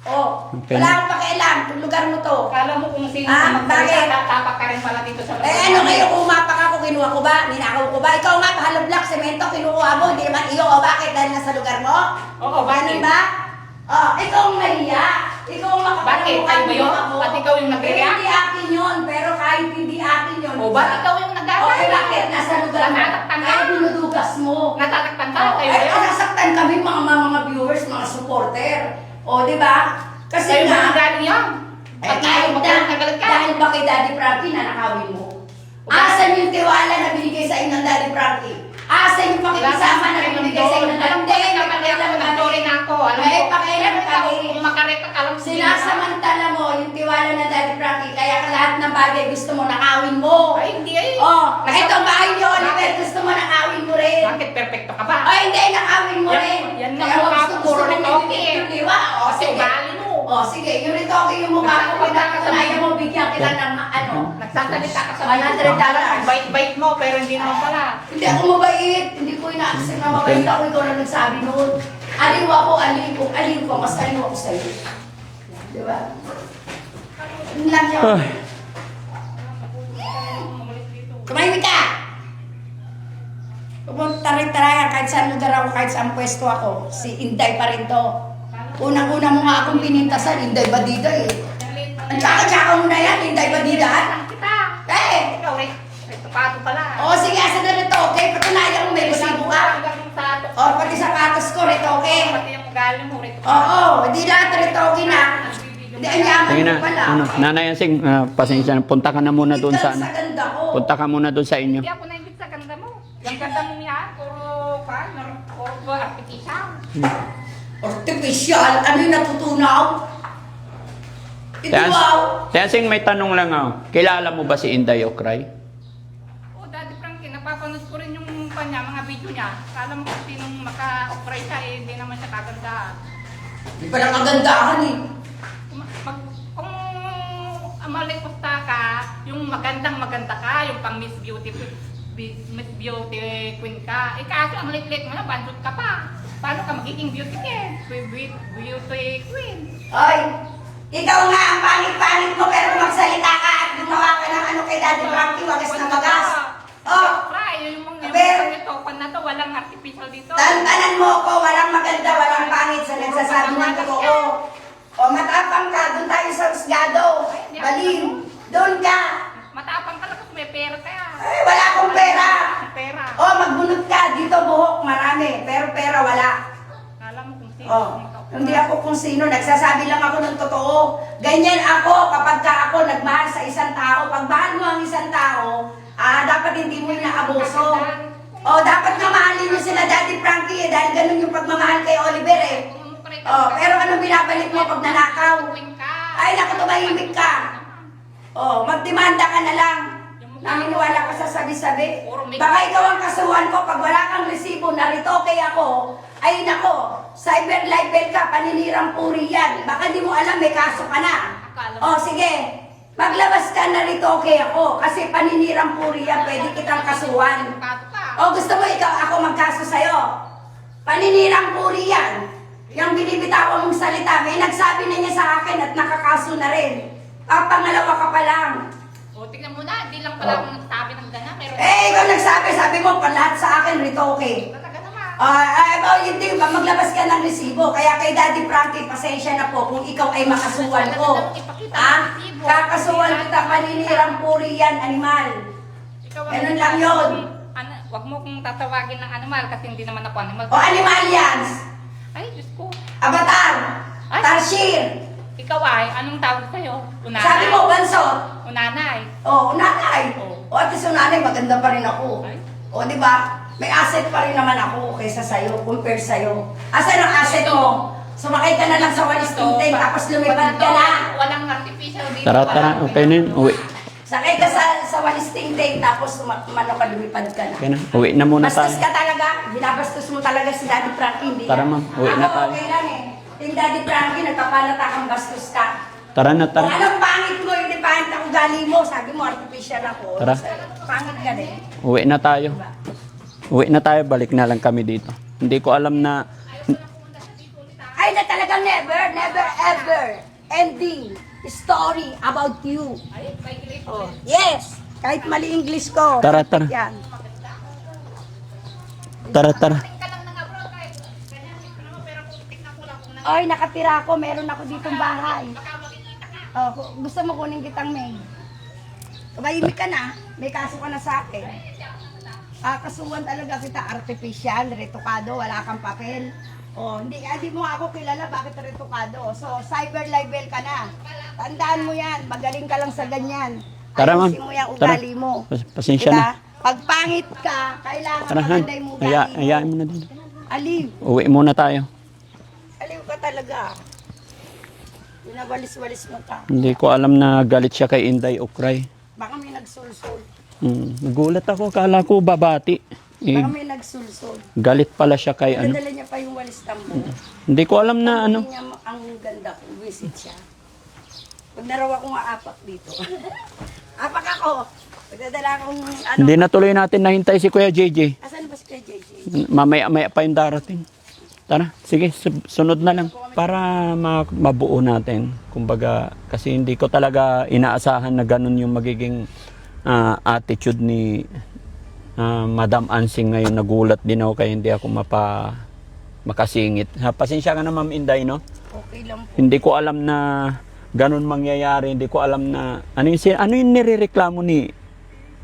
Oh, Okay. wala akong pakialam. Itong lugar mo to. Kala mo kung sino bakit? tapak ka rin pala dito sa Ano kayo, kung umapak ako, kinuha ko ba? Ninakaw ko ba? Ikaw nga, hollow block, semento, kinuha mo, hindi naman iyo. O bakit? Dahil nasa lugar mo? Oo, bakit? Ganun ba? Ikaw ang nahiya. Ikaw ang Bakit? Ay ba yun? Pati ikaw yung nagkaya? Hindi akin yun, pero kahit hindi akin yun. O ba? Ikaw yung nagkaya? Bakit? Nasa lugar mo. Natataktan ka? Kaya binudugas mo. Natataktan ka? Kayo Eh, yun? nasaktan kami mga viewers, mga supporter. O, di ba? Kasi Kayo nga, yung galing yun? Pati kahit yung magkagalit ka? dahil ba kay Daddy Frankie nanakawin mo? Asan yung tiwala na binigay sa inyo ng Daddy Frankie? Asan yung pakikisama na binigay sa inyo ng Daddy Frankie? Nagdori na ako. Alam mo, May pakialam kami. kung makareka ka lang Sinasamantala mo yung tiwala ng Daddy Frankie, kaya ka lahat ng bagay gusto mo nakawin mo. Ay, hindi ay. Ito bahay ni Oliver, gusto mo nakawin mo rin. Bakit perfecto ka ba? Ay, hindi, nakawin mo rin. Yan Kaya nga mukha ko, gusto puro mo retoke. yung diwa. Kasi ugali mo. Sige, yung retoke yung mukha ko, pinakatunayan mo, bigyan kita ng Nagsasalita ka sa $100. Ang bait-bait mo, pero hindi naman pala. Hindi ako mabait. Hindi ko ina-accept na mabait ako. Ikaw lang nagsabi noon. Aliw ako, aliw ko. Aliw ko, mas aliw ako sa'yo. Di ba? Yun lang yun. Tumahimik ka! Taray-tarayan, kahit saan lugar ako, kahit saan pwesto ako. Si Inday pa rin to. Unang-una mo nga akong pinintasan, Inday Badida eh. Ang tsaka-tsaka mo na yan, Inday Badida. Kita. Eh! Ikaw, pato pala. O sige, asa na rito, okay? Patunayan mo, may resibo ka. O, pati sapatos ko, rito, okay? Pati yung ugali mo, rito. Oo, hindi lahat rito, okay na. Hindi, ang yaman Sige mo na, pala. Nanay Ansing, pasensya na. Punta ka na muna doon sa Sa ganda ko. Punta ka muna doon sa inyo. Hindi ako naibig sa ganda mo. Yung ganda mo niya, puro artificial. Artificial, ano yung natutunaw? Ito, wow. Ansing, may tanong lang ako. Kilala mo ba si Inday Okray? Oh, Daddy Frankie, napapanood ko rin yung kanya, mga video niya. Kala mo kung sinong maka-operate siya, eh, hindi naman siya kaganda. Hindi pala kagandahan eh. Kung malikusta ka, yung magandang-maganda ka, yung pang Miss Beauty Queen ka. Eh kaso ang lit-lit mo na, bandot ka pa. Paano ka magiging beauty queen? Ay, ikaw nga ang pangit-pangit mo pero magsalita ka at gumawa ka ng ano kay Daddy Frankie, wagas na wagas. Fry, yung pero- pang na to, walang artificial dito. Tantanan mo ko, walang maganda, walang pangit sa nagsasabi ng totoo. O matapang ka, doon tayo sa husgado. Baliw, doon ka. Matapang ka lang kasi may pera ka. Ay, wala akong pera. Pera. O, magbunot ka, dito buhok, marami. Pero pera wala. Kala mo kung sino. Hindi ako kung sino, nagsasabi lang ako ng totoo. Ganyan ako kapag ka ako nagmahal sa isang tao. Pag mahal mo ang isang tao, dapat hindi mo inaabuso. O, dapat nga mahalin mo sila Daddy Frankie dahil ganun yung pagmamahal kay Oliver eh. Pero anong binabalik mo pag nanakaw? Ay, naku, tumahimik ka. Magdemanda ka na lang. Naniniwala ka sa sabi-sabi. Baka ikaw ang kasuhan ko pag wala kang resibo na ritoke ako. Ay nako, cyber libel ka, paninirang puri yan. Baka di mo alam, may kaso ka na. Sige, maglabas ka na ritoke ako. Kasi paninirang puri yan, pwede kitang kasuhan. Gusto mo ikaw ako magkaso sa'yo? Paninirang puri yan. Yung binibitawan mong salita, may nagsabi na niya sa akin at nakakaso na rin. Pangalawa ka pa lang. Tingnan mo na, hindi lang pala akong nagsabi ng gana. Ikaw nagsabi, sabi mo, lahat sa akin, ritoke. Talaga naman. Hindi ba, maglabas ka ng resibo. Kaya kay Daddy Frankie, pasensya na po kung ikaw ay makasuhan ko. Kakasuhan kita, paninirang puri yan, animal. Ganun lang yun. Huwag mo kong tatawagin ng animal kasi hindi naman ako animal. Animal yan. Ay, Diyos ko. Avatar. Ay. Tarshir. Ikaw ay, anong tawag sa'yo? Unanay? Sabi mo, bansot. Unanay. Unanay. At least unanay, maganda pa rin ako. Ay. Di ba? May asset pa rin naman ako kaysa sa'yo, compare sa'yo. Asan ang asset mo? Sumakay ka na lang sa walis tintin, tapos lumipad ka na. Walang artificial dito. Tara, okay na yun. Uwi. Sakay ka sa walis tintin, tapos lumipad ka na. Okay na. Uwi na muna Bastos tayo. ka talaga. Binabastos mo talaga si Daddy Frankie. Hindi Tara, yan. ma'am. Uwi na Ako, tayo. okay lang eh. Yung Daddy Frankie, nagpapalata kang bastos ka. Tara na, Kung tara. anong pangit mo, hindi pangit ang ugali mo. Sabi mo, artificial ako. Tara. Pangit ka din. Uwi na tayo. Uwi na tayo, balik na lang kami dito. Hindi ko alam na... Ay, na talagang never never ever ending story about you. Ay, may gilit. Oh, yes! Kahit mali English ko. Tara, tara. Yan. Tara, tara. Ka lang ng abroad kahit ganyan, ito naman, pero kung tignan ko lang kung Oy, nakatira ako. Meron ako ditong bahay. Oh, gusto mo kunin kitang maid? Tumahimik ka na. May kaso ka na sa akin. Kasuhan talaga kita. Artificial, retokado, wala kang papel. Oh, hindi mo ako kilala. Bakit retokado? So, cyber libel ka na. Tandaan mo yan. Magaling ka lang sa ganyan. Tara, ma'am. Ayusin mo yung Tara. ugali mo. Pasensya Diba? na. Pag pangit ka, kailangan Tara, Han. maganda yung ugali mo. Hayaan mo na din. Aliw. Uwi muna tayo. Aliw ka talaga. Binawalis-walis mo ka. Hindi ko alam na galit siya kay Inday Ukray. Baka may nagsulsul. Nagulat ako. Kala ko babati. Baka may nagsulsul. Galit pala siya kay ano. Nadala niya pa yung walis tambo. Hindi ko alam na ano. Hindi niya ang ganda ko. Visit siya. Pag naraw akong aapak dito. Apak ako. Pagdadala akong ano. Hindi na tuloy natin nahintay si Kuya JJ. Asan ba si Kuya JJ? Mamaya pa yung darating. Tara, sige, sunod na lang. Para mabuo natin. Kumbaga, kasi hindi ko talaga inaasahan na ganun yung magiging attitude ni Madam Ansing ngayon. Nagulat din ako kaya hindi ako makasingit. Pasensya ka na, Ma'am Inday, no? Okay lang po. Hindi ko alam na ganun mangyayari. Hindi ko alam na ano yung nirereklamo ni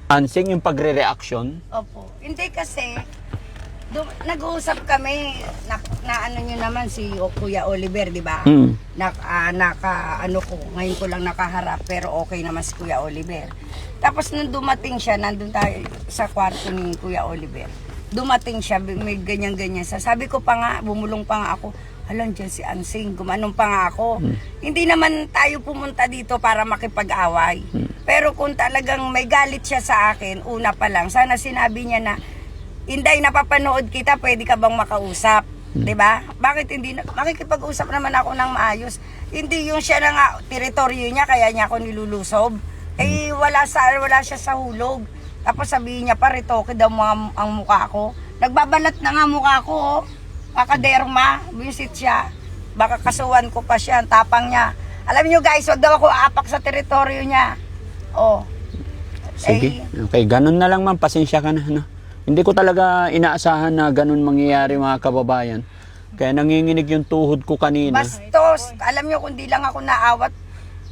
Ansing, yung pagre-reaction. Opo. Hindi kasi, nag-uusap kami, na ano nyo naman si Kuya Oliver, di ba? Mm. Ngayon ko lang nakaharap, pero okay naman si Kuya Oliver. Tapos nung dumating siya, nandun tayo sa kwarto ni Kuya Oliver. Dumating siya, may ganyan-ganyan. Sabi ko pa nga, bumulong pa nga ako, alam dyan si Ansing, gumanong pa nga ako. Hindi naman tayo pumunta dito para makipag-away. Pero kung talagang may galit siya sa akin, una pa lang, sana sinabi niya na, Inday, napapanood kita, pwede ka bang makausap? 'Di ba? Bakit hindi makikipag-usap naman ako ng maayos? Hindi yung siya na nga teritoryo niya kaya niya ako nilulusob. Eh wala siya sa hulog. Tapos sabihin niya pa retoke daw ang mukha ko. Nagbabalat na nga mukha ko, oh. Kakaderma, visit siya. Baka kasuhan ko pa siya, ang tapang niya. Alam niyo guys, wag daw ako aapak sa teritoryo niya. Oh. Sige. Okay, ganun na lang, ma'am. Pasensya ka na. No? Hindi ko talaga inaasahan na ganun mangyayari, mga kababayan. Kaya nanginginig yung tuhod ko kanina. Bastos, alam niyo kung di lang ako naawat,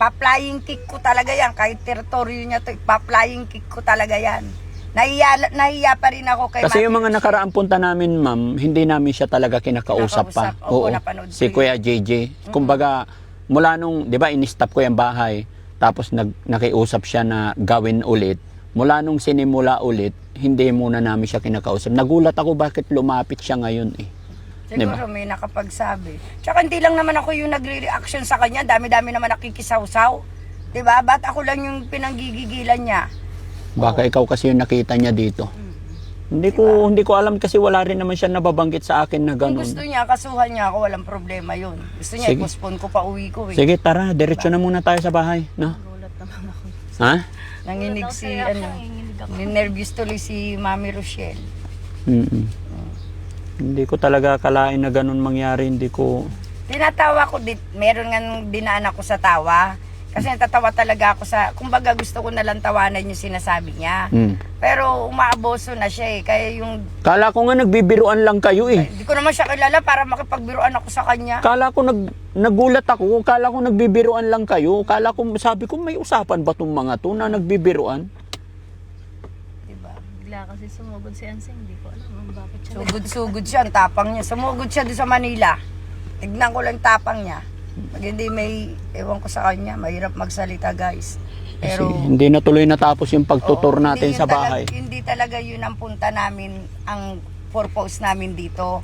pa-flying kick ko talaga yan. Kahit teritoryo niya to, pa-flying kick ko talaga yan. Nahiya pa rin ako kay Kasi yung mga nakaraang punta namin, ma'am, hindi namin siya talaga kinakausap pa. Kinakausap. Oo, napanood Si ko Kuya JJ. Kumbaga, mula nung, di ba, in-stop ko yung bahay, tapos nakiusap siya na gawin ulit. Mula nung sinimula ulit, hindi muna namin siya kinakausap. Nagulat ako bakit lumapit siya ngayon eh. Siguro Diba? may nakapagsabi. Tsaka hindi lang naman ako yung nagre-reaction sa kanya. Dami-dami naman nakikisawsaw. Diba? Ba't ako lang yung pinanggigigilan niya? Baka ikaw kasi yung nakita niya dito. Hindi ko alam kasi wala rin naman siya nababanggit sa akin na Kung ganun. gusto niya, kasuhan niya ako, walang problema yun. Gusto niya, Sige. i-postpone ko pa uwi ko eh. Sige, tara, diretso na muna tayo sa bahay, no? Ha? Nanginig si, nervous tuloy si Mami Rochelle. Hindi ko talaga kalain na ganun mangyari, hindi ko... Tinatawa ko, meron nga dinaan ako sa tawa. Kasi natatawa talaga ako sa, kumbaga gusto ko nalang tawanan yung sinasabi niya. Pero umaaboso na siya eh, kaya yung... Kala ko nga nagbibiruan lang kayo eh. Hindi ko naman siya kilala para makipagbiruan ako sa kanya. Kala ko nagulat ako, kala ko nagbibiruan lang kayo. Kala ko, sabi ko may usapan ba tong mga to na nagbibiruan? Diba? Bigla kasi sumugod si Ansing, hindi ko alam kung bakit siya. Sugod-sugod siya, ang tapang niya. Sumugod siya doon sa Manila. Tignan ko lang tapang niya. Pag hindi may, ewan ko sa kanya, mahirap magsalita guys. Kasi Pero, hindi na tuloy natapos yung pagtutur oo, natin hindi sa yun bahay. Hindi talaga yun ang punta namin, ang purpose namin dito.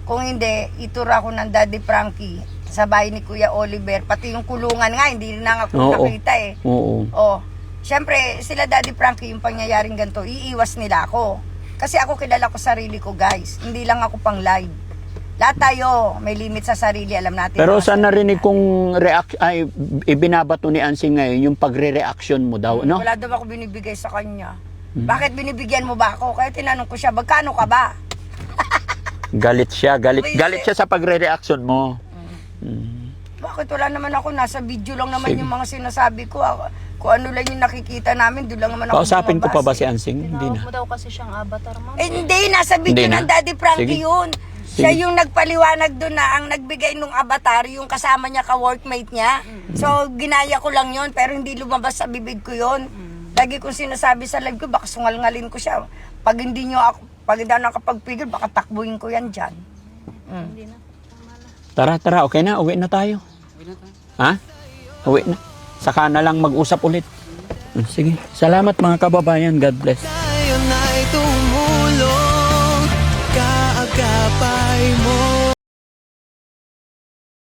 Kung hindi, itur ako ng Daddy Frankie sa bahay ni Kuya Oliver. Pati yung kulungan nga, hindi na nga ako Oo. nakita eh. Oo. Oh, syempre, sila Daddy Frankie, yung pangyayaring ganito, iiwas nila ako. Kasi ako kilala ko sarili ko guys. Hindi lang ako pang live. Lahat tayo, may limit sa sarili, alam natin. Pero mga sa sarili narinig natin. kong ibinabato ni Ansing ngayon, yung pagre-reaction mo daw, no? Wala daw ako binibigay sa kanya. Bakit binibigyan mo ba ako? Kaya tinanong ko siya, magkano ka ba? Galit siya, galit Buisit. siya sa pagre-reaction mo. Bakit wala naman ako, nasa video lang naman Sige. yung mga sinasabi ko. Kung ano lang yung nakikita namin, doon lang naman ako Kausapin ko pa ba bumabase. si Ansing? Hindi Tinawag na. mo daw kasi siyang avatar, ma'am. Eh, hindi, nasa video Hindi na? ng Daddy Frankie Sige. yun. Siya Sige. yung nagpaliwanag doon na ang nagbigay nung avatar, yung kasama niya, ka-workmate niya. So, ginaya ko lang yun, pero hindi lumabas sa bibig ko yun. Lagi kong sinasabi sa live ko, baka sungal-ngalin ko siya. Pag hindi ako nakapagpigil, baka takbuhin ko yan dyan. Hindi na. Tara, okay na, uwi na tayo. Ha? Uwi na. Saka na lang mag-usap ulit. Sige. Salamat mga kababayan. God bless.